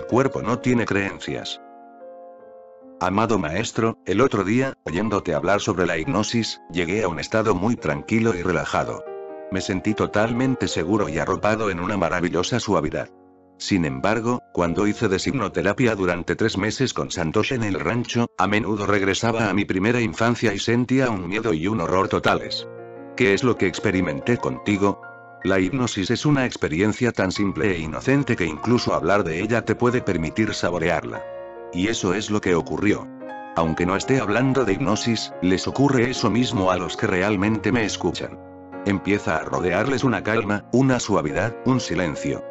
cuerpo no tiene creencias. Amado maestro, el otro día, oyéndote hablar sobre la hipnosis, llegué a un estado muy tranquilo y relajado. Me sentí totalmente seguro y arropado en una maravillosa suavidad. Sin embargo, cuando hice designoterapia durante 3 meses con Santosh en el rancho, a menudo regresaba a mi primera infancia y sentía un miedo y un horror totales. ¿Qué es lo que experimenté contigo? La hipnosis es una experiencia tan simple e inocente que incluso hablar de ella te puede permitir saborearla. Y eso es lo que ocurrió. Aunque no esté hablando de hipnosis, les ocurre eso mismo a los que realmente me escuchan. Empieza a rodearles una calma, una suavidad, un silencio.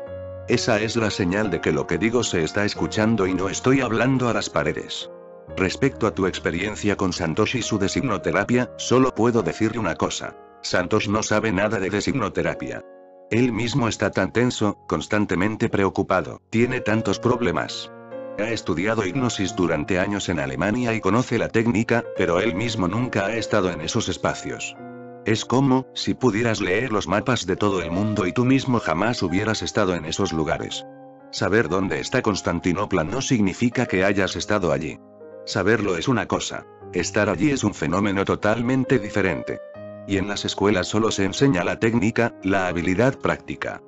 Esa es la señal de que lo que digo se está escuchando y no estoy hablando a las paredes. Respecto a tu experiencia con Santosh y su designoterapia, solo puedo decirle una cosa. Santosh no sabe nada de designoterapia. Él mismo está tan tenso, constantemente preocupado, tiene tantos problemas. Ha estudiado hipnosis durante años en Alemania y conoce la técnica, pero él mismo nunca ha estado en esos espacios. Es como si pudieras leer los mapas de todo el mundo y tú mismo jamás hubieras estado en esos lugares. Saber dónde está Constantinopla no significa que hayas estado allí. Saberlo es una cosa. Estar allí es un fenómeno totalmente diferente. Y en las escuelas solo se enseña la técnica, la habilidad práctica.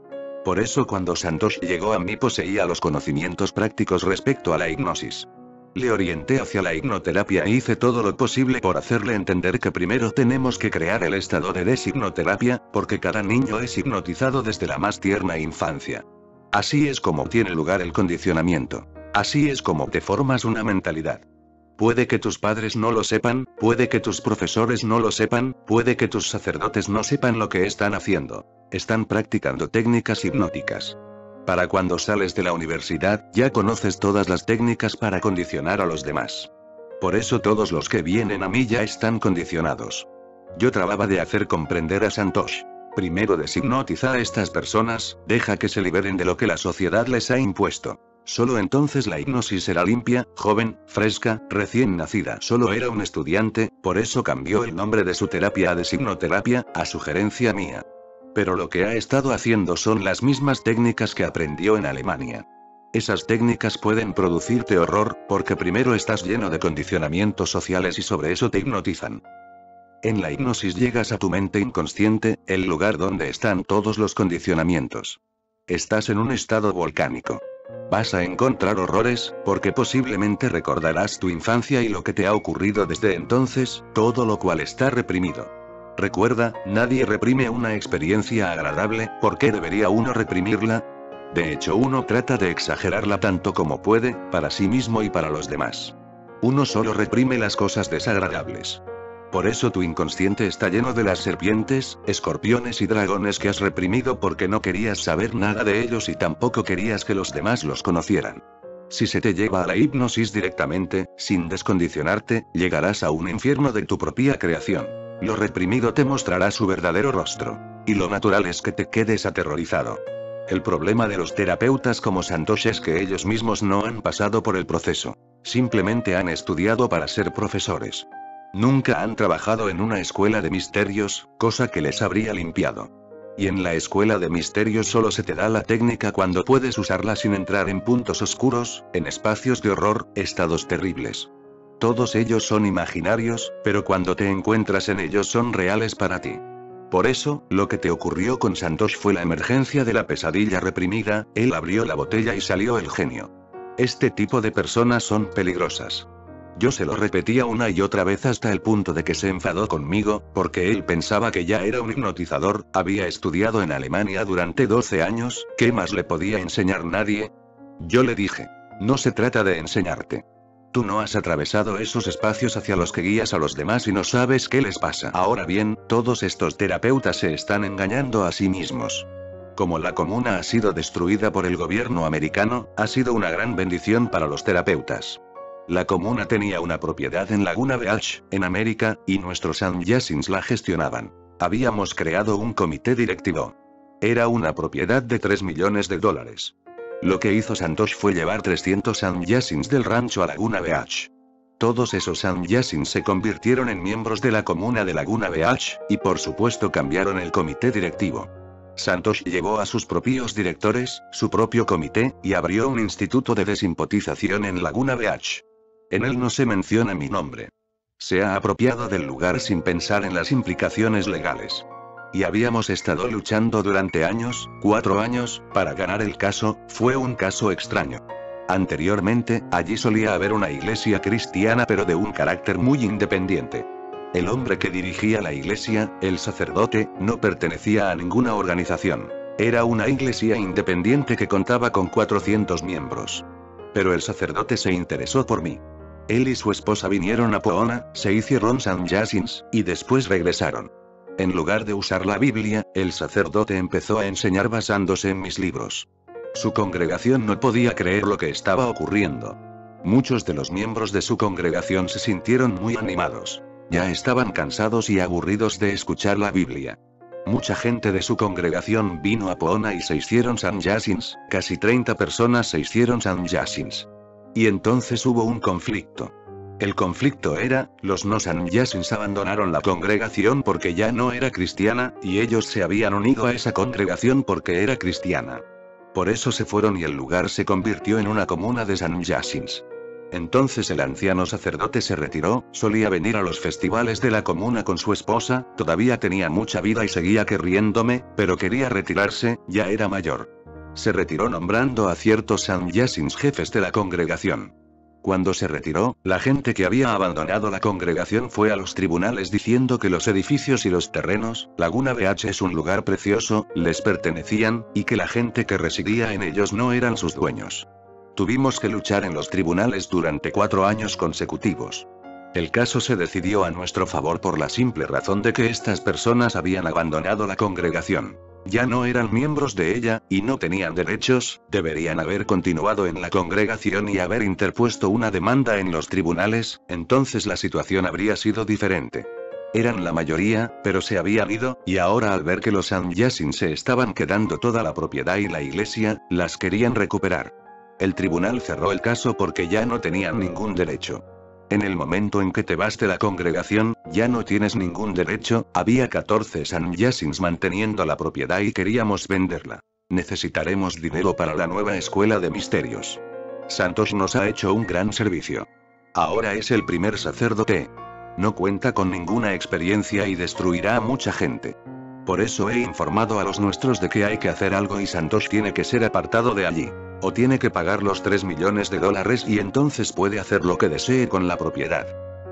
Por eso cuando Santosh llegó a mí poseía los conocimientos prácticos respecto a la hipnosis. Le orienté hacia la hipnoterapia e hice todo lo posible por hacerle entender que primero tenemos que crear el estado de deshipnoterapia, porque cada niño es hipnotizado desde la más tierna infancia. Así es como tiene lugar el condicionamiento. Así es como te formas una mentalidad. Puede que tus padres no lo sepan, puede que tus profesores no lo sepan, puede que tus sacerdotes no sepan lo que están haciendo. Están practicando técnicas hipnóticas. Para cuando sales de la universidad, ya conoces todas las técnicas para condicionar a los demás. Por eso todos los que vienen a mí ya están condicionados. Yo trataba de hacer comprender a Santosh. Primero deshipnotiza a estas personas, deja que se liberen de lo que la sociedad les ha impuesto. Solo entonces la hipnosis será limpia, joven, fresca, recién nacida. Solo era un estudiante, por eso cambió el nombre de su terapia a deshipnoterapia, a sugerencia mía. Pero lo que ha estado haciendo son las mismas técnicas que aprendió en Alemania. Esas técnicas pueden producirte horror, porque primero estás lleno de condicionamientos sociales y sobre eso te hipnotizan. En la hipnosis llegas a tu mente inconsciente, el lugar donde están todos los condicionamientos. Estás en un estado volcánico. Vas a encontrar horrores, porque posiblemente recordarás tu infancia y lo que te ha ocurrido desde entonces, todo lo cual está reprimido. Recuerda, nadie reprime una experiencia agradable, ¿por qué debería uno reprimirla? De hecho, uno trata de exagerarla tanto como puede, para sí mismo y para los demás. Uno solo reprime las cosas desagradables. Por eso tu inconsciente está lleno de las serpientes, escorpiones y dragones que has reprimido porque no querías saber nada de ellos y tampoco querías que los demás los conocieran. Si se te lleva a la hipnosis directamente, sin descondicionarte, llegarás a un infierno de tu propia creación. Lo reprimido te mostrará su verdadero rostro. Y lo natural es que te quedes aterrorizado. El problema de los terapeutas como Santosh es que ellos mismos no han pasado por el proceso. Simplemente han estudiado para ser profesores. Nunca han trabajado en una escuela de misterios, cosa que les habría limpiado. Y en la escuela de misterios solo se te da la técnica cuando puedes usarla sin entrar en puntos oscuros, en espacios de horror, estados terribles. Todos ellos son imaginarios, pero cuando te encuentras en ellos son reales para ti. Por eso, lo que te ocurrió con Santosh fue la emergencia de la pesadilla reprimida, él abrió la botella y salió el genio. Este tipo de personas son peligrosas. Yo se lo repetía una y otra vez hasta el punto de que se enfadó conmigo, porque él pensaba que ya era un hipnotizador, había estudiado en Alemania durante 12 años, ¿qué más le podía enseñar nadie? Yo le dije, no se trata de enseñarte. Tú no has atravesado esos espacios hacia los que guías a los demás y no sabes qué les pasa. Ahora bien, todos estos terapeutas se están engañando a sí mismos. Como la comuna ha sido destruida por el gobierno americano, ha sido una gran bendición para los terapeutas. La comuna tenía una propiedad en Laguna Beach, en América, y nuestros sannyasins la gestionaban. Habíamos creado un comité directivo. Era una propiedad de $3 millones. Lo que hizo Santosh fue llevar 300 sannyasins del rancho a Laguna Beach. Todos esos sannyasins se convirtieron en miembros de la comuna de Laguna Beach, y por supuesto cambiaron el comité directivo. Santosh llevó a sus propios directores, su propio comité, y abrió un instituto de desimpotización en Laguna Beach. En él no se menciona mi nombre. Se ha apropiado del lugar sin pensar en las implicaciones legales. Y habíamos estado luchando durante años, 4 años, para ganar el caso. Fue un caso extraño. Anteriormente, allí solía haber una iglesia cristiana pero de un carácter muy independiente. El hombre que dirigía la iglesia, el sacerdote, no pertenecía a ninguna organización. Era una iglesia independiente que contaba con 400 miembros. Pero el sacerdote se interesó por mí. Él y su esposa vinieron a Poona, se hicieron sannyasins, y después regresaron. En lugar de usar la Biblia, el sacerdote empezó a enseñar basándose en mis libros. Su congregación no podía creer lo que estaba ocurriendo. Muchos de los miembros de su congregación se sintieron muy animados. Ya estaban cansados y aburridos de escuchar la Biblia. Mucha gente de su congregación vino a Poona y se hicieron sannyasins, casi 30 personas se hicieron sannyasins. Y entonces hubo un conflicto. El conflicto era, los no sannyasins abandonaron la congregación porque ya no era cristiana, y ellos se habían unido a esa congregación porque era cristiana. Por eso se fueron y el lugar se convirtió en una comuna de sannyasins. Entonces el anciano sacerdote se retiró, solía venir a los festivales de la comuna con su esposa, todavía tenía mucha vida y seguía queriéndome, pero quería retirarse, ya era mayor. Se retiró nombrando a ciertos sannyasins jefes de la congregación. Cuando se retiró, la gente que había abandonado la congregación fue a los tribunales diciendo que los edificios y los terrenos, Laguna Beach es un lugar precioso, les pertenecían, y que la gente que residía en ellos no eran sus dueños. Tuvimos que luchar en los tribunales durante 4 años consecutivos. El caso se decidió a nuestro favor por la simple razón de que estas personas habían abandonado la congregación. Ya no eran miembros de ella, y no tenían derechos, deberían haber continuado en la congregación y haber interpuesto una demanda en los tribunales, entonces la situación habría sido diferente. Eran la mayoría, pero se habían ido, y ahora al ver que los sannyasins se estaban quedando toda la propiedad y la iglesia, las querían recuperar. El tribunal cerró el caso porque ya no tenían ningún derecho. En el momento en que te vas de la congregación, ya no tienes ningún derecho. Había 14 sannyasins manteniendo la propiedad y queríamos venderla. Necesitaremos dinero para la nueva escuela de misterios. Santosh nos ha hecho un gran servicio. Ahora es el primer sacerdote. No cuenta con ninguna experiencia y destruirá a mucha gente. Por eso he informado a los nuestros de que hay que hacer algo y Santosh tiene que ser apartado de allí. O tiene que pagar los $3 millones y entonces puede hacer lo que desee con la propiedad.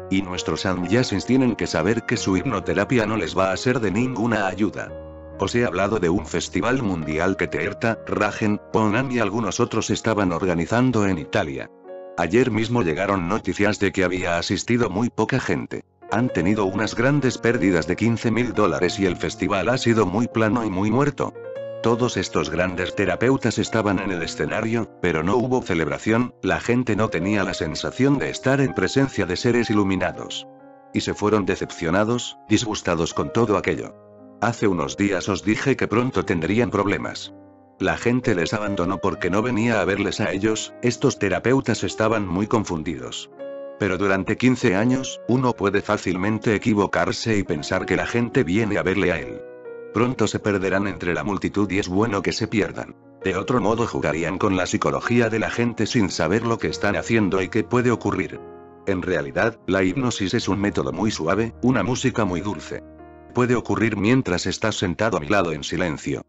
Y nuestros sannyasins tienen que saber que su hipnoterapia no les va a ser de ninguna ayuda. Os he hablado de un festival mundial que Teerta, Rajen, Poonam y algunos otros estaban organizando en Italia. Ayer mismo llegaron noticias de que había asistido muy poca gente. Han tenido unas grandes pérdidas de $15.000 y el festival ha sido muy plano y muy muerto. Todos estos grandes terapeutas estaban en el escenario, pero no hubo celebración, la gente no tenía la sensación de estar en presencia de seres iluminados. Y se fueron decepcionados, disgustados con todo aquello. Hace unos días os dije que pronto tendrían problemas. La gente les abandonó porque no venía a verles a ellos, estos terapeutas estaban muy confundidos. Pero durante 15 años, uno puede fácilmente equivocarse y pensar que la gente viene a verle a él. Pronto se perderán entre la multitud y es bueno que se pierdan. De otro modo jugarían con la psicología de la gente sin saber lo que están haciendo y qué puede ocurrir. En realidad, la hipnosis es un método muy suave, una música muy dulce. Puede ocurrir mientras estás sentado a mi lado en silencio.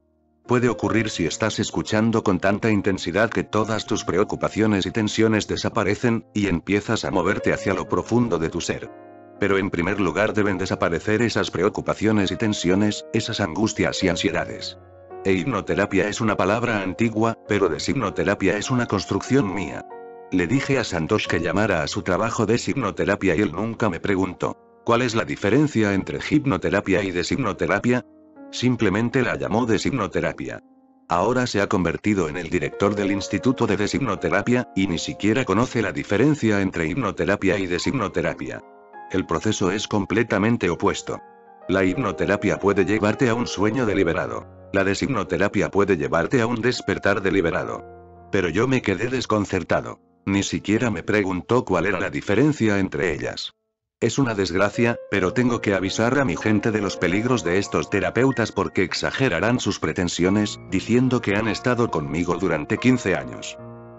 Puede ocurrir si estás escuchando con tanta intensidad que todas tus preocupaciones y tensiones desaparecen, y empiezas a moverte hacia lo profundo de tu ser. Pero en primer lugar deben desaparecer esas preocupaciones y tensiones, esas angustias y ansiedades. Hipnoterapia es una palabra antigua, pero deshipnoterapia es una construcción mía. Le dije a Santosh que llamara a su trabajo deshipnoterapia y él nunca me preguntó, ¿cuál es la diferencia entre hipnoterapia y deshipnoterapia? Simplemente la llamó deshipnoterapia. Ahora se ha convertido en el director del Instituto de Deshipnoterapia, y ni siquiera conoce la diferencia entre hipnoterapia y deshipnoterapia. El proceso es completamente opuesto. La hipnoterapia puede llevarte a un sueño deliberado. La deshipnoterapia puede llevarte a un despertar deliberado. Pero yo me quedé desconcertado. Ni siquiera me preguntó cuál era la diferencia entre ellas. Es una desgracia, pero tengo que avisar a mi gente de los peligros de estos terapeutas porque exagerarán sus pretensiones, diciendo que han estado conmigo durante 15 años.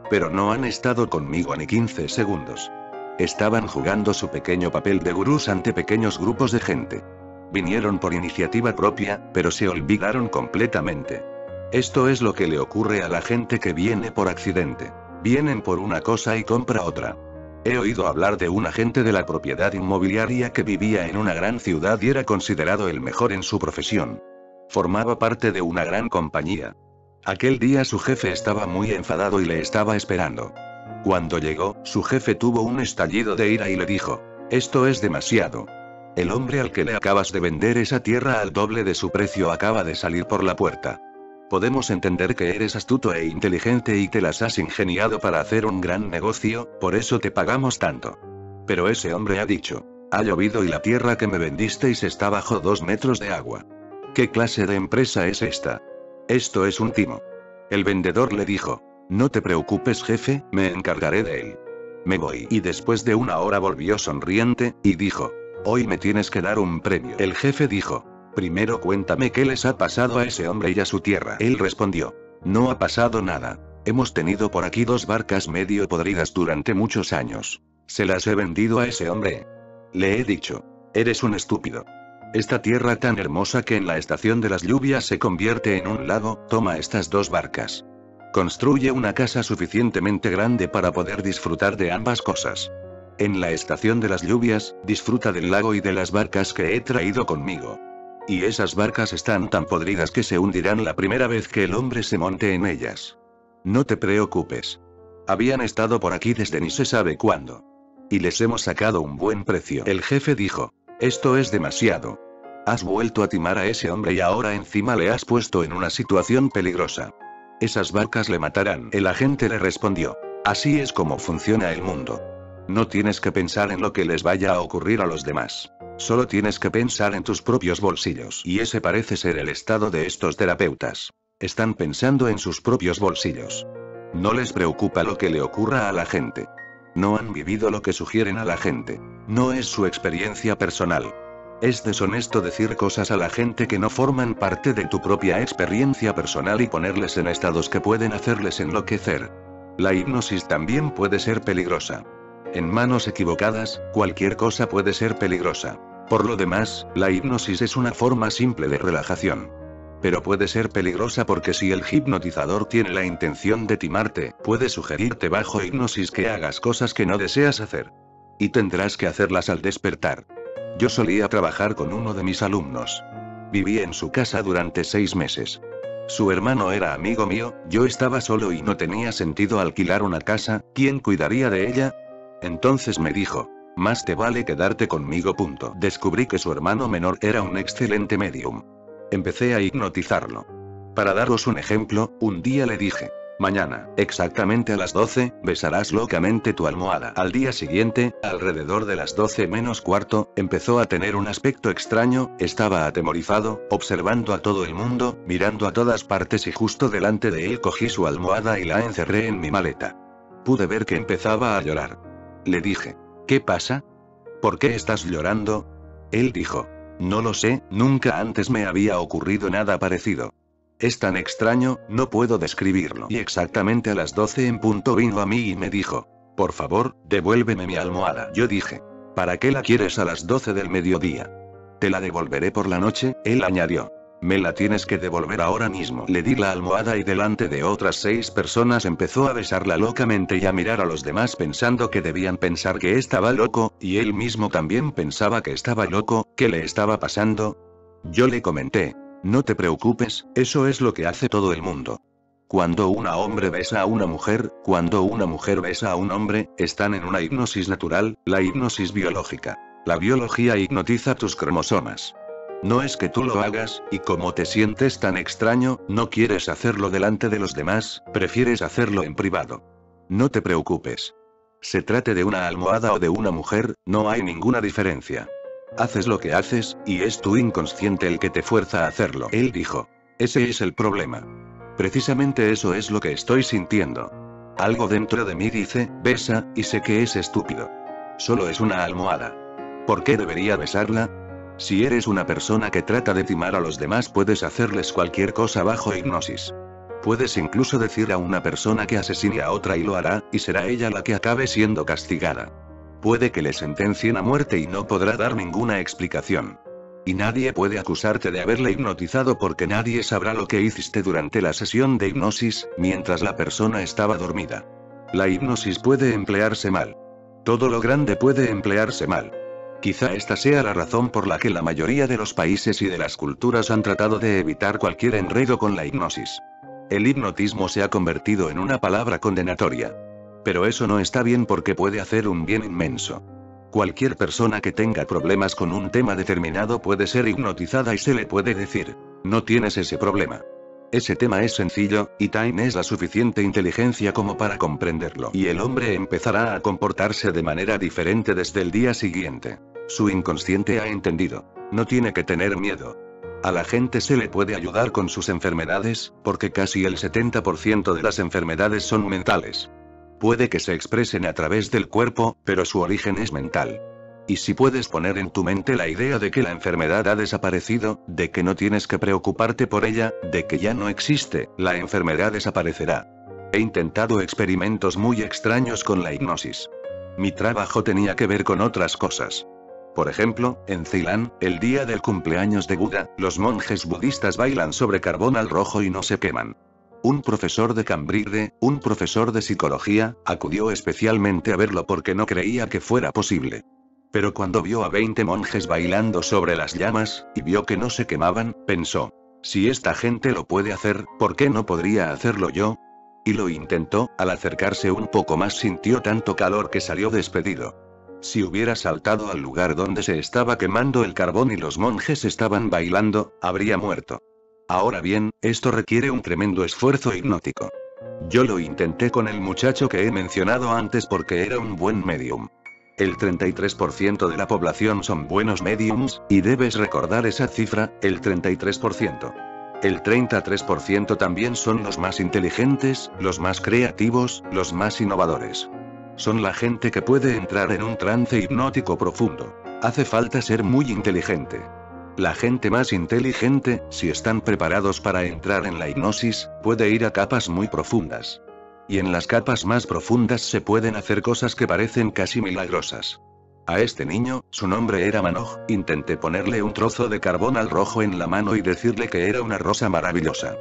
Pero no han estado conmigo ni 15 segundos. Estaban jugando su pequeño papel de gurús ante pequeños grupos de gente. Vinieron por iniciativa propia, pero se olvidaron completamente. Esto es lo que le ocurre a la gente que viene por accidente. Vienen por una cosa y compra otra. He oído hablar de un agente de la propiedad inmobiliaria que vivía en una gran ciudad y era considerado el mejor en su profesión. Formaba parte de una gran compañía. Aquel día su jefe estaba muy enfadado y le estaba esperando. Cuando llegó, su jefe tuvo un estallido de ira y le dijo: «Esto es demasiado. El hombre al que le acabas de vender esa tierra al doble de su precio acaba de salir por la puerta. Podemos entender que eres astuto e inteligente y te las has ingeniado para hacer un gran negocio, por eso te pagamos tanto. Pero ese hombre ha dicho: ha llovido y la tierra que me vendisteis está bajo 2 metros de agua. ¿Qué clase de empresa es esta? Esto es un timo». El vendedor le dijo: «No te preocupes, jefe, me encargaré de él. Me voy». Y después de una hora volvió sonriente, y dijo: «Hoy me tienes que dar un premio». El jefe dijo: «Primero cuéntame qué les ha pasado a ese hombre y a su tierra». Él respondió: «No ha pasado nada. Hemos tenido por aquí 2 barcas medio podridas durante muchos años. Se las he vendido a ese hombre. Le he dicho: eres un estúpido. Esta tierra tan hermosa que en la estación de las lluvias se convierte en un lago, toma estas 2 barcas. Construye una casa suficientemente grande para poder disfrutar de ambas cosas. En la estación de las lluvias, disfruta del lago y de las barcas que he traído conmigo. Y esas barcas están tan podridas que se hundirán la primera vez que el hombre se monte en ellas. No te preocupes. Habían estado por aquí desde ni se sabe cuándo. Y les hemos sacado un buen precio». El jefe dijo: «Esto es demasiado. Has vuelto a timar a ese hombre y ahora encima le has puesto en una situación peligrosa. Esas barcas le matarán». El agente le respondió: «Así es como funciona el mundo. No tienes que pensar en lo que les vaya a ocurrir a los demás. Solo tienes que pensar en tus propios bolsillos». Y ese parece ser el estado de estos terapeutas. Están pensando en sus propios bolsillos. No les preocupa lo que le ocurra a la gente. No han vivido lo que sugieren a la gente. No es su experiencia personal. Es deshonesto decir cosas a la gente que no forman parte de tu propia experiencia personal y ponerles en estados que pueden hacerles enloquecer. La hipnosis también puede ser peligrosa. En manos equivocadas, cualquier cosa puede ser peligrosa. Por lo demás, la hipnosis es una forma simple de relajación. Pero puede ser peligrosa porque si el hipnotizador tiene la intención de timarte, puede sugerirte bajo hipnosis que hagas cosas que no deseas hacer. Y tendrás que hacerlas al despertar. Yo solía trabajar con uno de mis alumnos. Viví en su casa durante 6 meses. Su hermano era amigo mío, yo estaba solo y no tenía sentido alquilar una casa, ¿quién cuidaría de ella? Entonces me dijo: «Más te vale quedarte conmigo». Descubrí que su hermano menor era un excelente medium. Empecé a hipnotizarlo. Para daros un ejemplo, un día le dije: «Mañana, exactamente a las 12, besarás locamente tu almohada». Al día siguiente, alrededor de las 12 menos cuarto, empezó a tener un aspecto extraño, estaba atemorizado, observando a todo el mundo, mirando a todas partes y justo delante de él cogí su almohada y la encerré en mi maleta. Pude ver que empezaba a llorar. Le dije: «¿Qué pasa? ¿Por qué estás llorando?». Él dijo: «No lo sé, nunca antes me había ocurrido nada parecido. Es tan extraño, no puedo describirlo». Y exactamente a las 12 en punto vino a mí y me dijo: «Por favor, devuélveme mi almohada». Yo dije: «¿Para qué la quieres a las 12 del mediodía?». «Te la devolveré por la noche», él añadió. «Me la tienes que devolver ahora mismo». Le di la almohada y delante de otras 6 personas empezó a besarla locamente y a mirar a los demás pensando que debían pensar que estaba loco, y él mismo también pensaba que estaba loco. ¿Qué le estaba pasando? Yo le comenté: «No te preocupes, eso es lo que hace todo el mundo. Cuando un hombre besa a una mujer, cuando una mujer besa a un hombre, están en una hipnosis natural, la hipnosis biológica. La biología hipnotiza tus cromosomas. No es que tú lo hagas, y como te sientes tan extraño, no quieres hacerlo delante de los demás, prefieres hacerlo en privado. No te preocupes. Se trate de una almohada o de una mujer, no hay ninguna diferencia. Haces lo que haces, y es tu inconsciente el que te fuerza a hacerlo». Él dijo: «Ese es el problema. Precisamente eso es lo que estoy sintiendo. Algo dentro de mí dice, besa, y sé que es estúpido. Solo es una almohada. ¿Por qué debería besarla? Si eres una persona que trata de timar a los demás, puedes hacerles cualquier cosa bajo hipnosis. Puedes incluso decir a una persona que asesine a otra y lo hará, y será ella la que acabe siendo castigada. Puede que le sentencien a muerte y no podrá dar ninguna explicación. Y nadie puede acusarte de haberle hipnotizado porque nadie sabrá lo que hiciste durante la sesión de hipnosis, mientras la persona estaba dormida. La hipnosis puede emplearse mal. Todo lo grande puede emplearse mal. Quizá esta sea la razón por la que la mayoría de los países y de las culturas han tratado de evitar cualquier enredo con la hipnosis. El hipnotismo se ha convertido en una palabra condenatoria. Pero eso no está bien porque puede hacer un bien inmenso. Cualquier persona que tenga problemas con un tema determinado puede ser hipnotizada y se le puede decir, no tienes ese problema. Ese tema es sencillo, y tienes la suficiente inteligencia como para comprenderlo. Y el hombre empezará a comportarse de manera diferente desde el día siguiente. Su inconsciente ha entendido. No tiene que tener miedo. A la gente se le puede ayudar con sus enfermedades, porque casi el 70% de las enfermedades son mentales. Puede que se expresen a través del cuerpo, pero su origen es mental. Y si puedes poner en tu mente la idea de que la enfermedad ha desaparecido, de que no tienes que preocuparte por ella, de que ya no existe, la enfermedad desaparecerá. He intentado experimentos muy extraños con la hipnosis. Mi trabajo tenía que ver con otras cosas. Por ejemplo, en Ceilán, el día del cumpleaños de Buda, los monjes budistas bailan sobre carbón al rojo y no se queman. Un profesor de Cambridge, un profesor de psicología, acudió especialmente a verlo porque no creía que fuera posible. Pero cuando vio a 20 monjes bailando sobre las llamas, y vio que no se quemaban, pensó, si esta gente lo puede hacer, ¿por qué no podría hacerlo yo? Y lo intentó, al acercarse un poco más sintió tanto calor que salió despedido. Si hubiera saltado al lugar donde se estaba quemando el carbón y los monjes estaban bailando, habría muerto. Ahora bien, esto requiere un tremendo esfuerzo hipnótico. Yo lo intenté con el muchacho que he mencionado antes porque era un buen medium. El 33% de la población son buenos mediums, y debes recordar esa cifra, el 33%. El 33% también son los más inteligentes, los más creativos, los más innovadores. Son la gente que puede entrar en un trance hipnótico profundo. Hace falta ser muy inteligente. La gente más inteligente, si están preparados para entrar en la hipnosis, puede ir a capas muy profundas. Y en las capas más profundas se pueden hacer cosas que parecen casi milagrosas. A este niño, su nombre era Manoj, intenté ponerle un trozo de carbón al rojo en la mano y decirle que era una rosa maravillosa.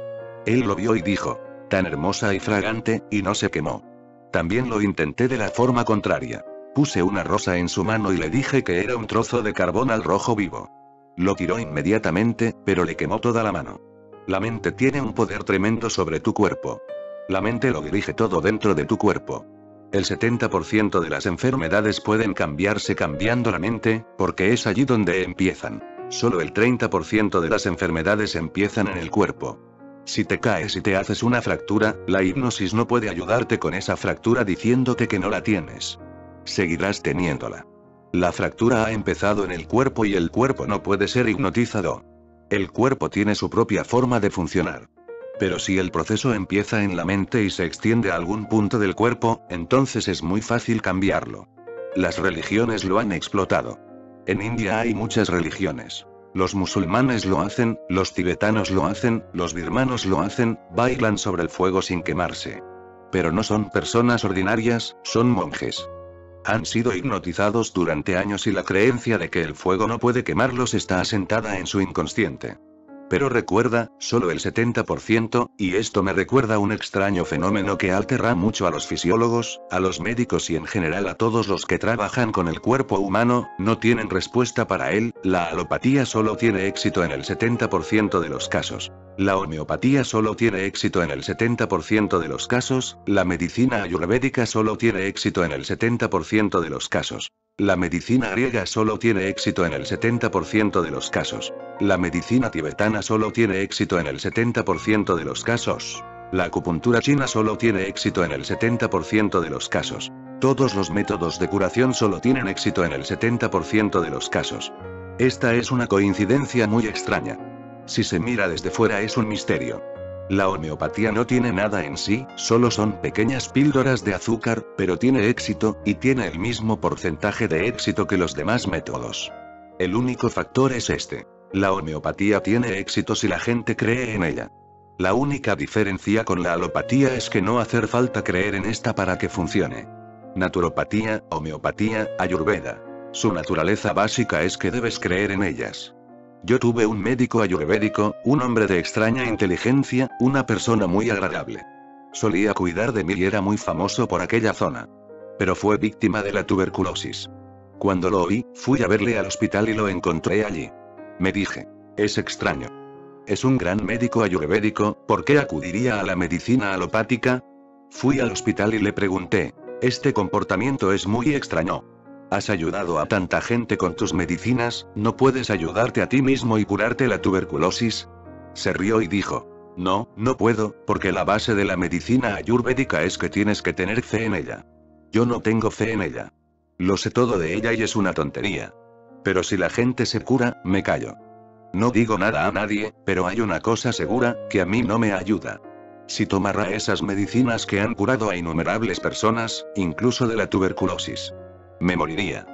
Él lo vio y dijo, tan hermosa y fragante, y no se quemó. También lo intenté de la forma contraria. Puse una rosa en su mano y le dije que era un trozo de carbón al rojo vivo. Lo tiró inmediatamente, pero le quemó toda la mano. La mente tiene un poder tremendo sobre tu cuerpo. La mente lo dirige todo dentro de tu cuerpo. El 70% de las enfermedades pueden cambiarse cambiando la mente, porque es allí donde empiezan. Solo el 30% de las enfermedades empiezan en el cuerpo. Si te caes y te haces una fractura, la hipnosis no puede ayudarte con esa fractura diciéndote que no la tienes. Seguirás teniéndola. La fractura ha empezado en el cuerpo y el cuerpo no puede ser hipnotizado. El cuerpo tiene su propia forma de funcionar. Pero si el proceso empieza en la mente y se extiende a algún punto del cuerpo, entonces es muy fácil cambiarlo. Las religiones lo han explotado. En India hay muchas religiones. Los musulmanes lo hacen, los tibetanos lo hacen, los birmanos lo hacen, bailan sobre el fuego sin quemarse. Pero no son personas ordinarias, son monjes. Han sido hipnotizados durante años y la creencia de que el fuego no puede quemarlos está asentada en su inconsciente. Pero recuerda, solo el 70%, y esto me recuerda un extraño fenómeno que altera mucho a los fisiólogos, a los médicos y en general a todos los que trabajan con el cuerpo humano, no tienen respuesta para él. La alopatía solo tiene éxito en el 70% de los casos. La homeopatía solo tiene éxito en el 70% de los casos, la medicina ayurvédica solo tiene éxito en el 70% de los casos. La medicina griega solo tiene éxito en el 70% de los casos. La medicina tibetana solo tiene éxito en el 70% de los casos. La acupuntura china solo tiene éxito en el 70% de los casos. Todos los métodos de curación solo tienen éxito en el 70% de los casos. Esta es una coincidencia muy extraña. Si se mira desde fuera es un misterio. La homeopatía no tiene nada en sí, solo son pequeñas píldoras de azúcar, pero tiene éxito, y tiene el mismo porcentaje de éxito que los demás métodos. El único factor es este. La homeopatía tiene éxito si la gente cree en ella. La única diferencia con la alopatía es que no hace falta creer en esta para que funcione. Naturopatía, homeopatía, ayurveda. Su naturaleza básica es que debes creer en ellas. Yo tuve un médico ayurvédico, un hombre de extraña inteligencia, una persona muy agradable. Solía cuidar de mí y era muy famoso por aquella zona. Pero fue víctima de la tuberculosis. Cuando lo oí, fui a verle al hospital y lo encontré allí. Me dije, es extraño. Es un gran médico ayurvédico, ¿por qué acudiría a la medicina alopática? Fui al hospital y le pregunté, este comportamiento es muy extraño. Has ayudado a tanta gente con tus medicinas, ¿no puedes ayudarte a ti mismo y curarte la tuberculosis? Se rió y dijo, no, no puedo, porque la base de la medicina ayurvédica es que tienes que tener fe en ella. Yo no tengo fe en ella. Lo sé todo de ella y es una tontería. Pero si la gente se cura, me callo. No digo nada a nadie, pero hay una cosa segura, que a mí no me ayuda. Si tomara esas medicinas que han curado a innumerables personas, incluso de la tuberculosis, me moriría.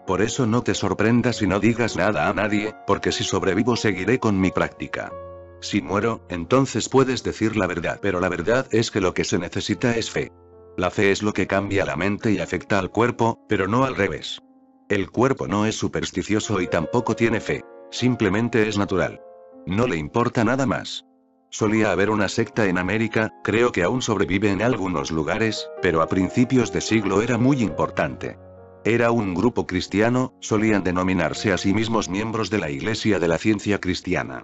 Por eso no te sorprendas y no digas nada a nadie, porque si sobrevivo seguiré con mi práctica. Si muero, entonces puedes decir la verdad, pero la verdad es que lo que se necesita es fe. La fe es lo que cambia la mente y afecta al cuerpo, pero no al revés. El cuerpo no es supersticioso y tampoco tiene fe, simplemente es natural. No le importa nada más. Solía haber una secta en América, creo que aún sobrevive en algunos lugares, pero a principios de siglo era muy importante. Era un grupo cristiano, solían denominarse a sí mismos miembros de la Iglesia de la Ciencia Cristiana.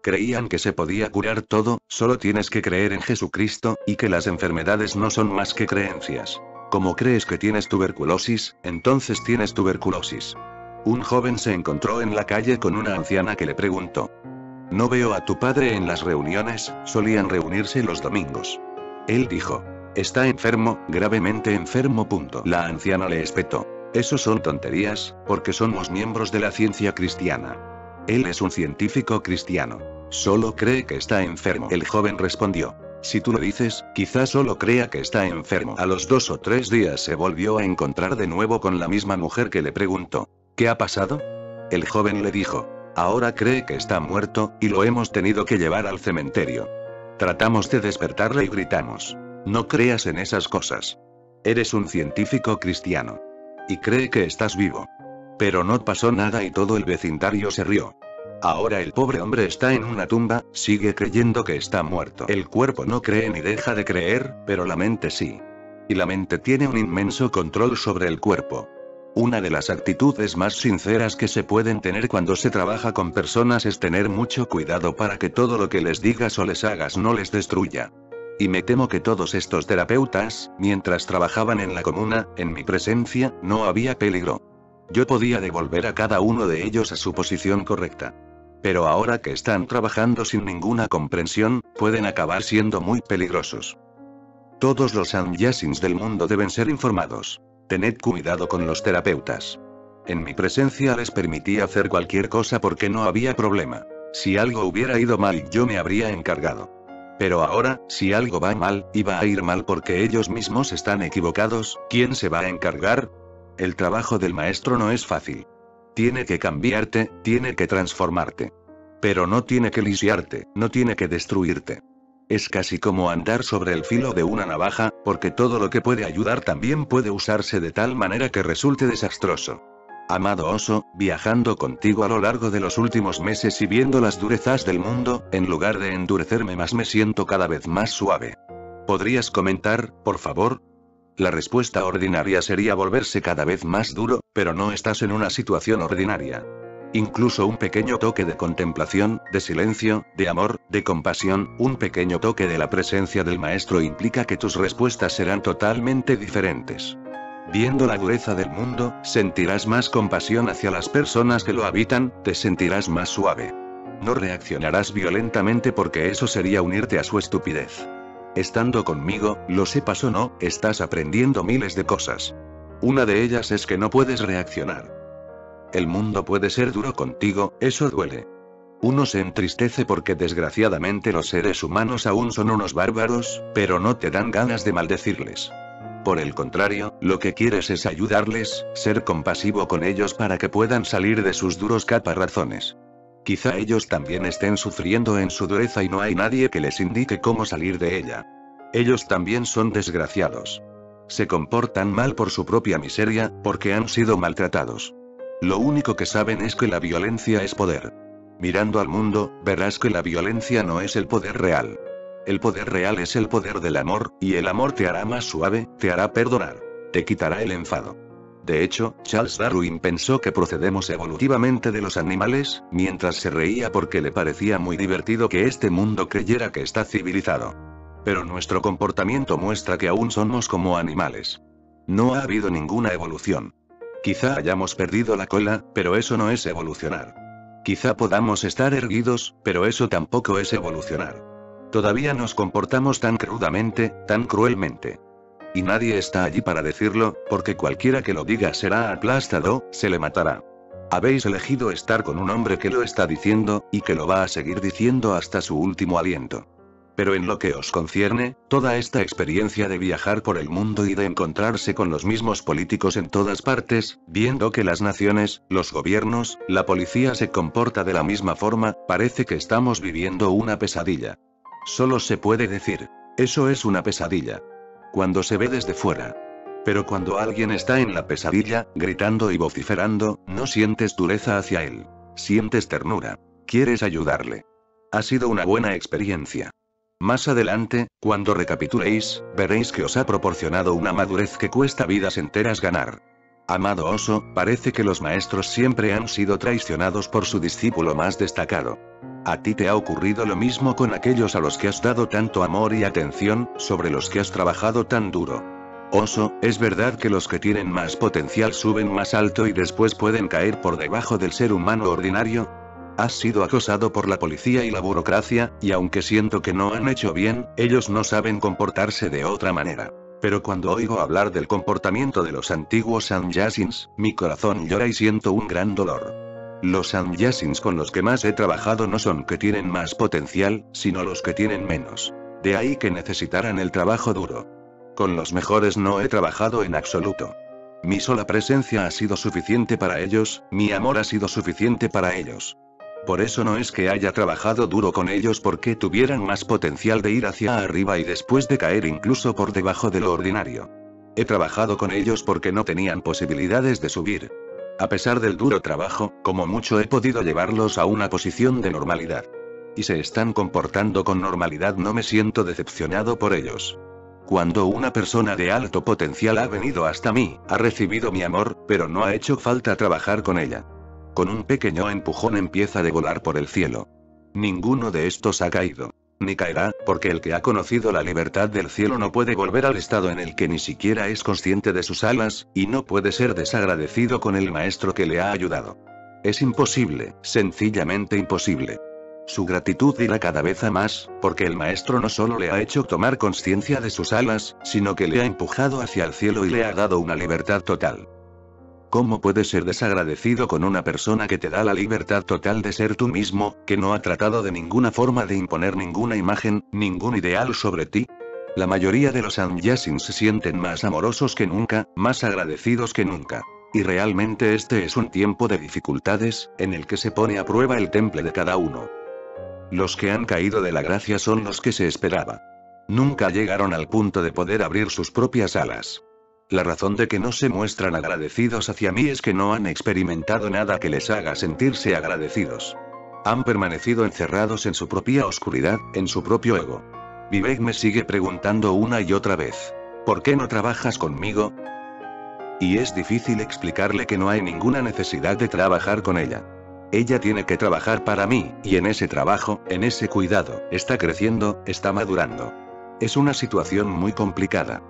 Creían que se podía curar todo, solo tienes que creer en Jesucristo, y que las enfermedades no son más que creencias. Como crees que tienes tuberculosis, entonces tienes tuberculosis. Un joven se encontró en la calle con una anciana que le preguntó, no veo a tu padre en las reuniones, solían reunirse los domingos. Él dijo, está enfermo, gravemente enfermo. La anciana le espetó. Eso son tonterías, porque somos miembros de la ciencia cristiana. Él es un científico cristiano. Solo cree que está enfermo. El joven respondió. Si tú lo dices, quizás solo crea que está enfermo. A los 2 o 3 días se volvió a encontrar de nuevo con la misma mujer que le preguntó, ¿qué ha pasado? El joven le dijo, ahora cree que está muerto, y lo hemos tenido que llevar al cementerio. Tratamos de despertarle y gritamos, no creas en esas cosas. Eres un científico cristiano. Y cree que estás vivo. Pero no pasó nada y todo el vecindario se rió. Ahora el pobre hombre está en una tumba, sigue creyendo que está muerto. El cuerpo no cree ni deja de creer, pero la mente sí. Y la mente tiene un inmenso control sobre el cuerpo. Una de las actitudes más sinceras que se pueden tener cuando se trabaja con personas es tener mucho cuidado para que todo lo que les digas o les hagas no les destruya. Y me temo que todos estos terapeutas, mientras trabajaban en la comuna, en mi presencia, no había peligro. Yo podía devolver a cada uno de ellos a su posición correcta. Pero ahora que están trabajando sin ninguna comprensión, pueden acabar siendo muy peligrosos. Todos los sannyasins del mundo deben ser informados. Tened cuidado con los terapeutas. En mi presencia les permití hacer cualquier cosa porque no había problema. Si algo hubiera ido mal, yo me habría encargado. Pero ahora, si algo va mal, y va a ir mal porque ellos mismos están equivocados, ¿quién se va a encargar? El trabajo del maestro no es fácil. Tiene que cambiarte, tiene que transformarte. Pero no tiene que lisiarte, no tiene que destruirte. Es casi como andar sobre el filo de una navaja, porque todo lo que puede ayudar también puede usarse de tal manera que resulte desastroso. Amado oso, viajando contigo a lo largo de los últimos meses y viendo las durezas del mundo, en lugar de endurecerme más me siento cada vez más suave. ¿Podrías comentar, por favor? La respuesta ordinaria sería volverse cada vez más duro, pero no estás en una situación ordinaria. Incluso un pequeño toque de contemplación, de silencio, de amor, de compasión, un pequeño toque de la presencia del maestro implica que tus respuestas serán totalmente diferentes. Viendo la dureza del mundo, sentirás más compasión hacia las personas que lo habitan, te sentirás más suave. No reaccionarás violentamente porque eso sería unirte a su estupidez. Estando conmigo, lo sepas o no, estás aprendiendo miles de cosas. Una de ellas es que no puedes reaccionar. El mundo puede ser duro contigo, eso duele. Uno se entristece porque desgraciadamente los seres humanos aún son unos bárbaros, pero no te dan ganas de maldecirles. Por el contrario, lo que quieres es ayudarles, ser compasivo con ellos para que puedan salir de sus duros caparazones. Quizá ellos también estén sufriendo en su dureza y no hay nadie que les indique cómo salir de ella. Ellos también son desgraciados. Se comportan mal por su propia miseria, porque han sido maltratados. Lo único que saben es que la violencia es poder. Mirando al mundo, verás que la violencia no es el poder real. El poder real es el poder del amor, y el amor te hará más suave, te hará perdonar. Te quitará el enfado. De hecho, Charles Darwin pensó que procedemos evolutivamente de los animales, mientras se reía porque le parecía muy divertido que este mundo creyera que está civilizado. Pero nuestro comportamiento muestra que aún somos como animales. No ha habido ninguna evolución. Quizá hayamos perdido la cola, pero eso no es evolucionar. Quizá podamos estar erguidos, pero eso tampoco es evolucionar. Todavía nos comportamos tan crudamente, tan cruelmente. Y nadie está allí para decirlo, porque cualquiera que lo diga será aplastado, se le matará. Habéis elegido estar con un hombre que lo está diciendo, y que lo va a seguir diciendo hasta su último aliento. Pero en lo que os concierne, toda esta experiencia de viajar por el mundo y de encontrarse con los mismos políticos en todas partes, viendo que las naciones, los gobiernos, la policía se comporta de la misma forma, parece que estamos viviendo una pesadilla. Solo se puede decir, eso es una pesadilla. Cuando se ve desde fuera. Pero cuando alguien está en la pesadilla, gritando y vociferando, no sientes dureza hacia él. Sientes ternura. Quieres ayudarle. Ha sido una buena experiencia. Más adelante, cuando recapituléis, veréis que os ha proporcionado una madurez que cuesta vidas enteras ganar. Amado oso, parece que los maestros siempre han sido traicionados por su discípulo más destacado. A ti te ha ocurrido lo mismo con aquellos a los que has dado tanto amor y atención, sobre los que has trabajado tan duro. Oso, ¿es verdad que los que tienen más potencial suben más alto y después pueden caer por debajo del ser humano ordinario? Has sido acosado por la policía y la burocracia, y aunque siento que no han hecho bien, ellos no saben comportarse de otra manera. Pero cuando oigo hablar del comportamiento de los antiguos Sannyasins, mi corazón llora y siento un gran dolor. Los Sannyasins con los que más he trabajado no son que tienen más potencial, sino los que tienen menos. De ahí que necesitaran el trabajo duro. Con los mejores no he trabajado en absoluto. Mi sola presencia ha sido suficiente para ellos, mi amor ha sido suficiente para ellos. Por eso no es que haya trabajado duro con ellos porque tuvieran más potencial de ir hacia arriba y después de caer incluso por debajo de lo ordinario. He trabajado con ellos porque no tenían posibilidades de subir. A pesar del duro trabajo, como mucho he podido llevarlos a una posición de normalidad. Y se están comportando con normalidad, no me siento decepcionado por ellos. Cuando una persona de alto potencial ha venido hasta mí, ha recibido mi amor, pero no ha hecho falta trabajar con ella. Con un pequeño empujón empieza a volar por el cielo. Ninguno de estos ha caído. Ni caerá, porque el que ha conocido la libertad del cielo no puede volver al estado en el que ni siquiera es consciente de sus alas, y no puede ser desagradecido con el maestro que le ha ayudado. Es imposible, sencillamente imposible. Su gratitud irá cada vez a más, porque el maestro no solo le ha hecho tomar conciencia de sus alas, sino que le ha empujado hacia el cielo y le ha dado una libertad total. ¿Cómo puedes ser desagradecido con una persona que te da la libertad total de ser tú mismo, que no ha tratado de ninguna forma de imponer ninguna imagen, ningún ideal sobre ti? La mayoría de los Sannyasins se sienten más amorosos que nunca, más agradecidos que nunca. Y realmente este es un tiempo de dificultades, en el que se pone a prueba el temple de cada uno. Los que han caído de la gracia son los que se esperaba. Nunca llegaron al punto de poder abrir sus propias alas. La razón de que no se muestran agradecidos hacia mí es que no han experimentado nada que les haga sentirse agradecidos. Han permanecido encerrados en su propia oscuridad, en su propio ego. Vivek me sigue preguntando una y otra vez, ¿por qué no trabajas conmigo? Y es difícil explicarle que no hay ninguna necesidad de trabajar con ella. Ella tiene que trabajar para mí, y en ese trabajo, en ese cuidado, está creciendo, está madurando. Es una situación muy complicada.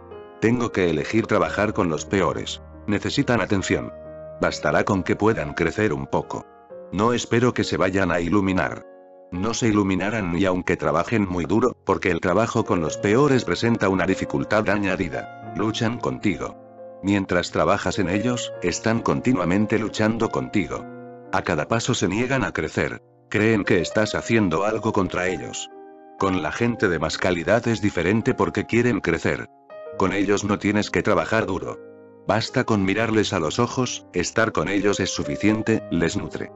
Tengo que elegir trabajar con los peores. Necesitan atención. Bastará con que puedan crecer un poco. No espero que se vayan a iluminar. No se iluminarán ni aunque trabajen muy duro, porque el trabajo con los peores presenta una dificultad añadida. Luchan contigo. Mientras trabajas en ellos, están continuamente luchando contigo. A cada paso se niegan a crecer. Creen que estás haciendo algo contra ellos. Con la gente de más calidad es diferente porque quieren crecer. Con ellos no tienes que trabajar duro. Basta con mirarles a los ojos, estar con ellos es suficiente, les nutre.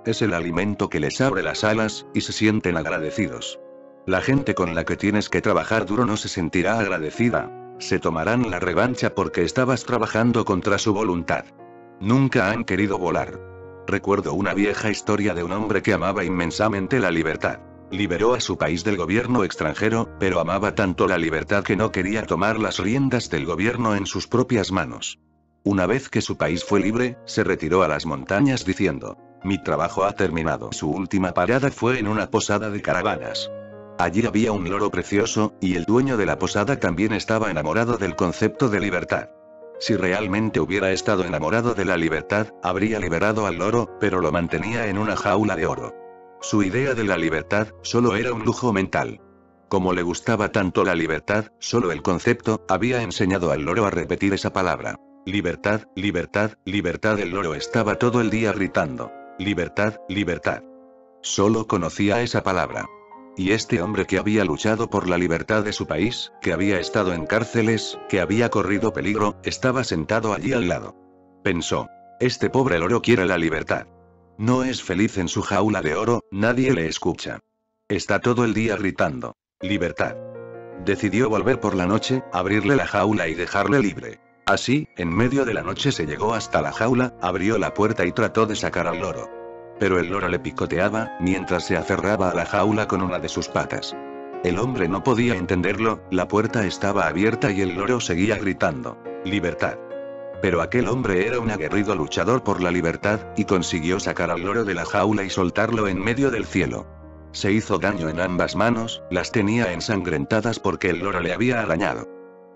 Es el alimento que les abre las alas, y se sienten agradecidos. La gente con la que tienes que trabajar duro no se sentirá agradecida. Se tomarán la revancha porque estabas trabajando contra su voluntad. Nunca han querido volar. Recuerdo una vieja historia de un hombre que amaba inmensamente la libertad. Liberó a su país del gobierno extranjero, pero amaba tanto la libertad que no quería tomar las riendas del gobierno en sus propias manos. Una vez que su país fue libre, se retiró a las montañas diciendo: mi trabajo ha terminado. Su última parada fue en una posada de caravanas. Allí había un loro precioso, y el dueño de la posada también estaba enamorado del concepto de libertad. Si realmente hubiera estado enamorado de la libertad, habría liberado al loro, pero lo mantenía en una jaula de oro. Su idea de la libertad, solo era un lujo mental. Como le gustaba tanto la libertad, solo el concepto, había enseñado al loro a repetir esa palabra. Libertad, libertad, libertad. El loro estaba todo el día gritando: libertad, libertad. Solo conocía esa palabra. Y este hombre que había luchado por la libertad de su país, que había estado en cárceles, que había corrido peligro, estaba sentado allí al lado. Pensó: este pobre loro quiere la libertad. No es feliz en su jaula de oro, nadie le escucha. Está todo el día gritando: libertad. Decidió volver por la noche, abrirle la jaula y dejarle libre. Así, en medio de la noche se llegó hasta la jaula, abrió la puerta y trató de sacar al loro. Pero el loro le picoteaba, mientras se aferraba a la jaula con una de sus patas. El hombre no podía entenderlo, la puerta estaba abierta y el loro seguía gritando: libertad. Pero aquel hombre era un aguerrido luchador por la libertad, y consiguió sacar al loro de la jaula y soltarlo en medio del cielo. Se hizo daño en ambas manos, las tenía ensangrentadas porque el loro le había arañado.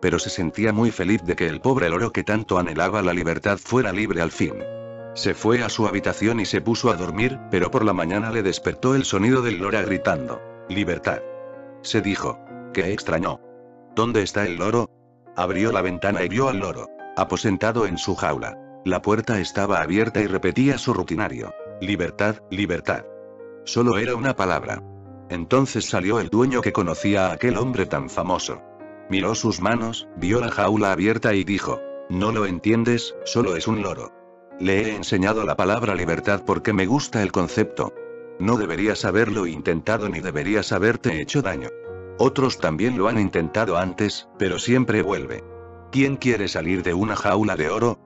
Pero se sentía muy feliz de que el pobre loro que tanto anhelaba la libertad fuera libre al fin. Se fue a su habitación y se puso a dormir, pero por la mañana le despertó el sonido del loro gritando: libertad. Se dijo: qué extraño. ¿Dónde está el loro? Abrió la ventana y vio al loro aposentado en su jaula. La puerta estaba abierta y repetía su rutinario: libertad, libertad. Solo era una palabra. Entonces salió el dueño que conocía a aquel hombre tan famoso. Miró sus manos, vio la jaula abierta y dijo: no lo entiendes, solo es un loro. Le he enseñado la palabra libertad porque me gusta el concepto. No deberías haberlo intentado ni deberías haberte hecho daño. Otros también lo han intentado antes, pero siempre vuelve. ¿Quién quiere salir de una jaula de oro?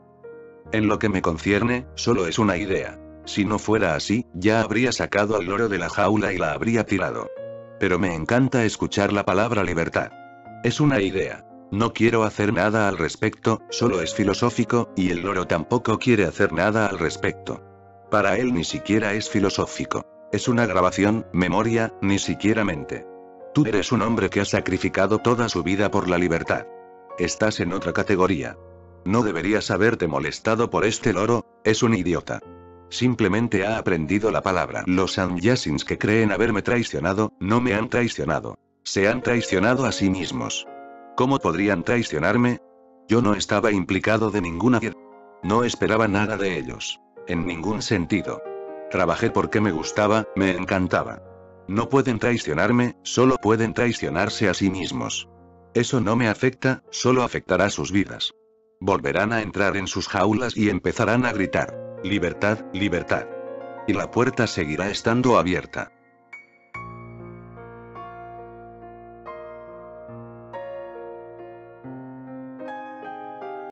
En lo que me concierne, solo es una idea. Si no fuera así, ya habría sacado al loro de la jaula y la habría tirado. Pero me encanta escuchar la palabra libertad. Es una idea. No quiero hacer nada al respecto, solo es filosófico, y el loro tampoco quiere hacer nada al respecto. Para él ni siquiera es filosófico. Es una grabación, memoria, ni siquiera mente. Tú eres un hombre que ha sacrificado toda su vida por la libertad. Estás en otra categoría. No deberías haberte molestado por este loro, es un idiota. Simplemente ha aprendido la palabra. Los sannyasins que creen haberme traicionado, no me han traicionado. Se han traicionado a sí mismos. ¿Cómo podrían traicionarme? Yo no estaba implicado de ninguna manera. No esperaba nada de ellos. En ningún sentido. Trabajé porque me gustaba, me encantaba. No pueden traicionarme, solo pueden traicionarse a sí mismos. Eso no me afecta, solo afectará sus vidas. Volverán a entrar en sus jaulas y empezarán a gritar: libertad, libertad. Y la puerta seguirá estando abierta.